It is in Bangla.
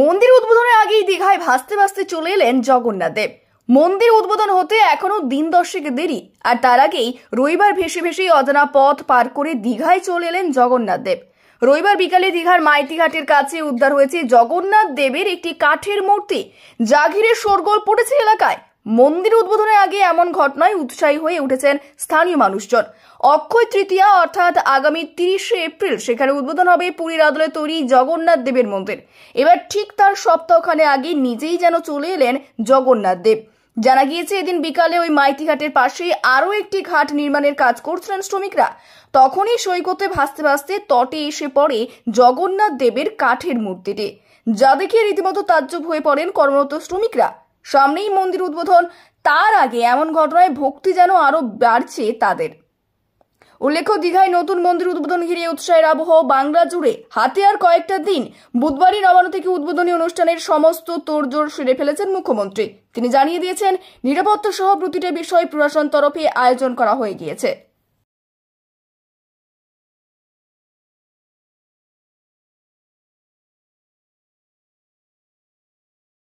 মন্দির উদ্বোধনের আগেই দীঘায় ভাসতে ভাসতে চলে এলেন জগন্নাথ দেব। মন্দির উদ্বোধন হতে এখনো দিন 10 দেরি, আর তার আগেই রবিবার ভেসে ভেসে অজানা পথ পার করে দীঘায় চলে এলেন জগন্নাথ দেব। রবিবার বিকালে দীঘার মাইতিঘাটের কাছে উদ্ধার হয়েছে জগন্নাথ দেবের একটি কাঠের মূর্তি। যা ঘিরে শোরগোল পড়েছে এলাকায়। মন্দির উদ্বোধনের আগে এমন ঘটনায় উৎসাহী হয়ে উঠেছেন স্থানীয় মানুষজন। অক্ষয় তৃতীয়া অর্থাৎ আগামী 30শে এপ্রিল সেখানে উদ্বোধন হবে পুরীর আদলে তৈরি জগন্নাথ দেবের মন্দির। এবার ঠিক তার সপ্তাহখানে আগে নিজেই যেন চলে এলেন জগন্নাথ দেব। জানা গিয়েছে এদিন বিকালে ওই মাইতিঘাটের পাশে আরও একটি ঘাট নির্মাণের কাজ করছিলেন শ্রমিকরা। তখনই সৈকতে ভাসতে ভাসতে তটে এসে পড়ে জগন্নাথ দেবের কাঠের মূর্তিটি, যা দেখে রীতিমতো তাজ্জব হয়ে পড়েন কর্মরত শ্রমিকরা। সামনেই মন্দির উদ্বোধন, তার আগে এমন ঘটনায় ভক্তি যেন আরো বাড়ছে তাদের। উল্লেখ্য, দীঘায় নতুন মন্দির উদ্বোধন ঘিরে উৎসাহের আবহ বাংলা জুড়ে। হাতে আর কয়েকটা দিন, বুধবারই নবান্ন থেকে উদ্বোধনী অনুষ্ঠানের সমস্ত তোড়জোড় সেরে ফেলেছেন মুখ্যমন্ত্রী। তিনি জানিয়ে দিয়েছেন নিরাপত্তা সহ প্রতিটা বিষয় প্রশাসন তরফে আয়োজন করা হয়ে গিয়েছে।